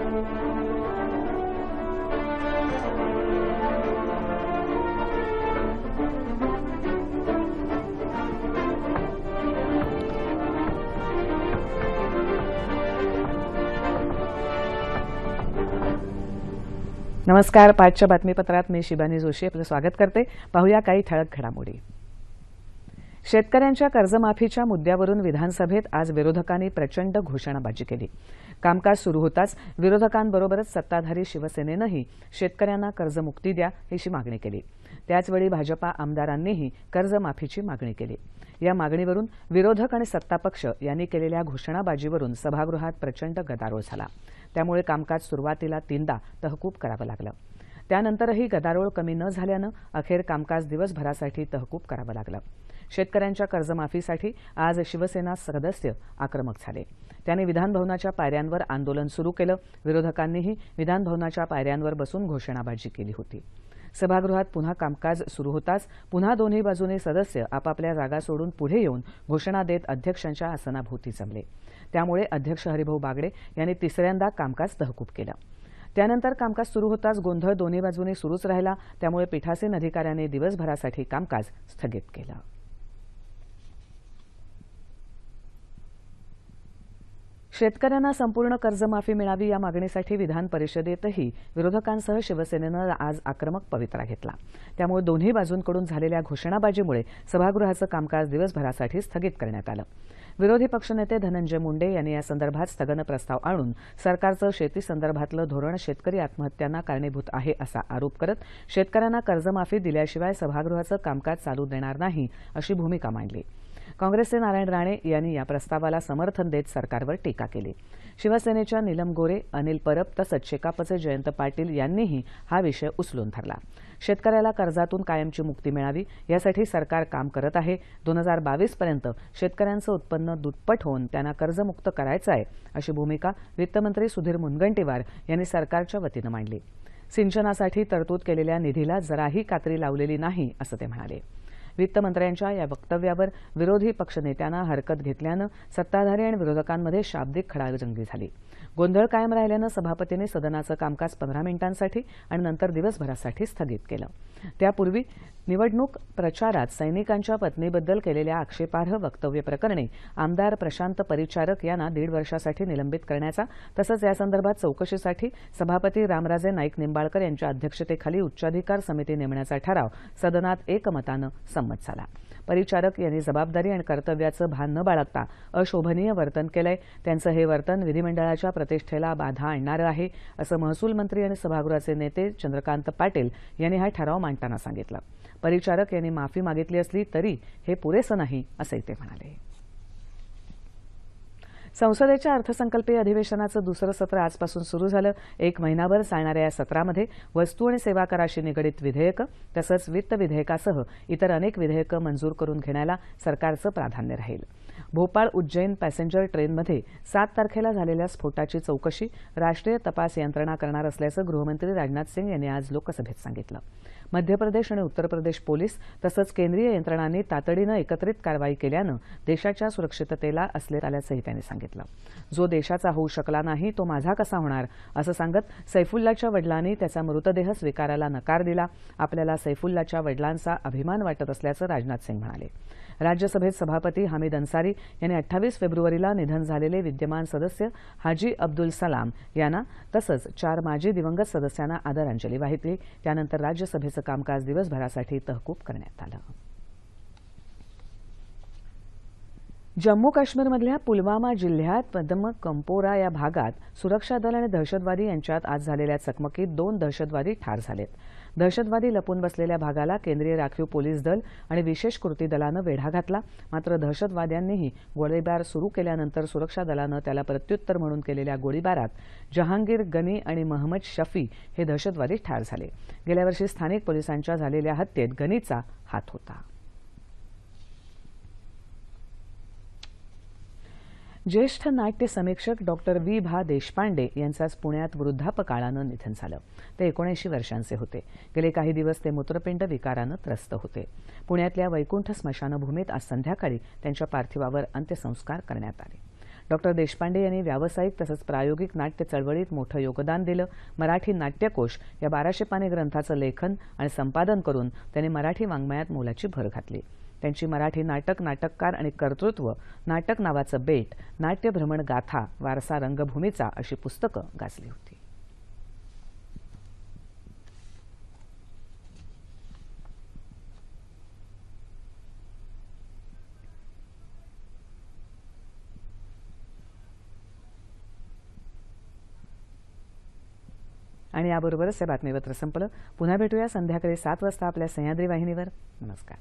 नमस्कार. पाचच्या बातमीपत्रात मी शिबानी जोशी आपलं स्वागत करते. पाहूया काही ठळक घडामोडी. शेतकऱ्यांच्या कर्जमाफीच्या मुद्द्यावरून विधानसभेत आज विरोधकांनी प्रचंड घोषणाबाजी केली. कामकाज सुरू होताच विरोधकांबरोबरच सत्ताधारी शिवसेनेनंही शेतकऱ्यांना कर्जमुक्ती द्या अशी मागणी केली. त्याचवेळी भाजपा आमदारांनीही कर्जमाफीची मागणी केली. या मागणीवरून विरोधक आणि सत्तापक्ष यांनी केलेल्या घोषणाबाजीवरून सभागृहात प्रचंड गदारोळ झाला. त्यामुळे कामकाज सुरुवातीला 3दा तहकूब करावं लागलं. त्यानंतरही गदारोळ कमी न झाल्यानं अखेर कामकाज दिवसभरासाठी तहकूब करावं लागलं. शेतकऱ्यांच्या कर्जमाफीसाठी आज शिवसेना सदस्य आक्रमक झाले. त्यांनी विधानभवनाच्या पायऱ्यांवर आंदोलन सुरू केलं. विरोधकांनीही विधानभवनाच्या पायऱ्यांवर बसून घोषणाबाजी केली होती. सभागृहात पुन्हा कामकाज सुरू होताच पुन्हा दोन्ही बाजूने सदस्य आपापल्या जागा सोडून पुढे येऊन घोषणा देत अध्यक्षांच्या आसनाभोवती जमले. त्यामुळे अध्यक्ष हरिभाऊ बागडे यांनी तिसऱ्यांदा कामकाज तहकूब केलं. त्यानंतर कामकाज सुरू होताच गोंधळ दोन्ही बाजूने सुरूच राहिला. त्यामुळे पीठासीन अधिकाऱ्यांनी दिवसभरासाठी कामकाज स्थगित केलं. शेतकऱ्यांना संपूर्ण कर्जमाफी मिळावी या मागणीसाठी विधान परिषदेतही विरोधकांसह शिवसेनेनं आज आक्रमक पवित्रा घेतला. त्यामुळे दोन्ही बाजूंकडून झालेल्या घोषणाबाजीमुळे सभागृहाचं कामकाज दिवसभरासाठी स्थगित करण्यात आलं. विरोधी पक्षनेते धनंजय मुंडे यांनी या संदर्भात स्थगन प्रस्ताव आणून सरकारचं शेतीसंदर्भातलं धोरण शेतकरी आत्महत्यांना कारणीभूत आहे असा आरोप करत शेतकऱ्यांना कर्जमाफी दिल्याशिवाय सभागृहाचं कामकाज चालू देणार नाही अशी भूमिका मांडली. काँग्रेसचे नारायण राणे यांनी या प्रस्तावाला समर्थन देत सरकारवर टीका केली. शिवसेनेच्या नीलम गोरे, अनिल परब तसंच शेकापचे जयंत पाटील यांनीही हा विषय उचलून धरला. शेतकऱ्याला कर्जातून कायमची मुक्ती मिळावी यासाठी सरकार काम करत आहे. 2022 पर्यंत शेतकऱ्यांचं उत्पन्न दुप्पट होऊन त्यांना कर्जमुक्त करायचं आहे अशी भूमिका वित्तमंत्री सुधीर मुनगंटीवार यांनी सरकारच्या वतीनं मांडली. सिंचनासाठी तरतूद केलेल्या निधीला जराही कात्री लावलेली नाही असं ते म्हणाले. वित्तमंत्र्यांच्या या वक्तव्यावर विरोधी पक्षनेत्यांना हरकत घेतल्यानं सत्ताधारी आणि विरोधकांमध्ये शाब्दिक खडाजंगी झाली. गोंधळ कायम राहिल्यानं सभापतींनी सदनाचं कामकाज 15 मिनिटांसाठी आणि नंतर दिवसभरासाठी स्थगित केलं. त्यापूर्वी निवडणूक प्रचारात सैनिकांच्या पत्नीबद्दल केलेल्या आक्षेपार्ह वक्तव्यप्रकरणी आमदार प्रशांत परिचारक यांना 1.5 वर्षासाठी निलंबित करण्याचा तसंच यासंदर्भात चौकशीसाठी सभापती रामराजे नाईक निंबाळकर यांच्या अध्यक्षतेखाली उच्चाधिकार समिती नेमण्याचा ठराव सदनात एकमतानं संमत झाला. परिचारक यांनी जबाबदारी आणि कर्तव्याचं भान न बाळगता अशोभनीय वर्तन केलंय. त्यांचं हे वर्तन विधिमंडळाच्या प्रतिष्ठेला बाधा आणणारं आहे असं महसूल मंत्री आणि सभागृहाचे नेते चंद्रकांत पाटील यांनी हा ठराव मांडताना सांगितलं. परिचारक यांनी माफी मागितली असली तरी हे पुरेसं नाही असंही ते म्हणाले. संसदेच्या अर्थसंकल्पीय अधिवेशनाचं दुसरं सत्र आजपासून सुरू झालं. 1 महिनाभर चालणाऱ्या या सत्रामध्ये वस्तू आणि सेवा कराशी निगडित विधेयकं तसंच वित्त विधेयकासह इतर अनेक विधेयकं मंजूर करून घेण्याला सरकारचं प्राधान्य राहील. भोपाळ उज्जैन पॅसेंजर ट्रेनमध्ये 7 तारखेला झालेल्या स्फोटाची चौकशी राष्ट्रीय तपास यंत्रणा करणार असल्याचं गृहमंत्री राजनाथ सिंग यांनी आज लोकसभेत सांगितलं. मध्य प्रदेश आणि उत्तर प्रदेश पोलीस तसंच केंद्रीय यंत्रणांनी तातडीनं एकत्रित कारवाई केल्यानं देशाच्या सुरक्षिततेला असले आल्याचंही त्यांनी सांगितलं. जो देशाचा होऊ शकला नाही तो माझा कसा होणार असं सांगत सैफुल्लाच्या वडिलांनी त्याचा मृतदेह स्वीकारायला नकार दिला. आपल्याला सैफुल्लाच्या वडिलांचा अभिमान वाटत असल्याचं राजनाथ सिंग म्हणाले. राज्यसभेत सभापती हमीद अन्सारी यांनी 28 फेब्रुवारीला निधन झालेले विद्यमान सदस्य हाजी अब्दुल सलाम यांना तसंच 4 माजी दिवंगत सदस्यांना आदरांजली वाहिली. त्यानंतर राज्यसभेचं कामकाज दिवसभरासाठी तहकूब करण्यात आलं. जम्मू काश्मीरमधल्या पुलवामा जिल्ह्यात पदमकंपोरा या भागात सुरक्षा दल आणि दहशतवादी यांच्यात आज झालेल्या चकमकीत 2 दहशतवादी ठार झालेत. दहशतवादी लपून बसलेल्या भागाला केंद्रीय राखीव पोलीस दल आणि विशेष कृती दलानं वेढा घातला. मात्र दहशतवाद्यांनीही गोळीबार सुरू केल्यानंतर सुरक्षा दलानं त्याला प्रत्युत्तर म्हणून केलेल्या गोळीबारात जहांगीर गनी आणि महम्मद शफी हे दहशतवादी ठार झाले. गेल्या वर्षी स्थानिक पोलिसांच्या झालेल्या हत्येत गनीचा हात होता. ज्येष्ठ नाट्य समीक्षक डॉक्टर वी भा देशपांडे यांचं आज पुण्यात वृद्धापकाळानं निधन झालं. ते 79 वर्षांचे होते. गेले काही दिवस ते मूत्रपिंड विकारानं त्रस्त होते. पुण्यातल्या वैकुंठ स्मशानभूमीत आज संध्याकाळी त्यांच्या पार्थिवावर अंत्यसंस्कार करण्यात आले. डॉक्टर देशपांडे यांनी व्यावसायिक तसंच प्रायोगिक नाट्य चळवळीत मोठं योगदान दिलं. मराठी नाट्यकोश या 1200 पानी ग्रंथाचं लेखन आणि संपादन करून त्यांनी मराठी वाङ्मयात मोलाची भर घातली. त्यांची मराठी नाटक, नाटककार आणि कर्तृत्व, नाटक नावाचं बेट, नाट्यभ्रमण गाथा, वारसा रंगभूमीचा अशी पुस्तकं गाजली होती. आणि याबरोबरच हे बातमीपत्र संपलं. पुन्हा भेटूया संध्याकाळी 7 वाजता आपल्या सह्याद्री वाहिनीवर. नमस्कार.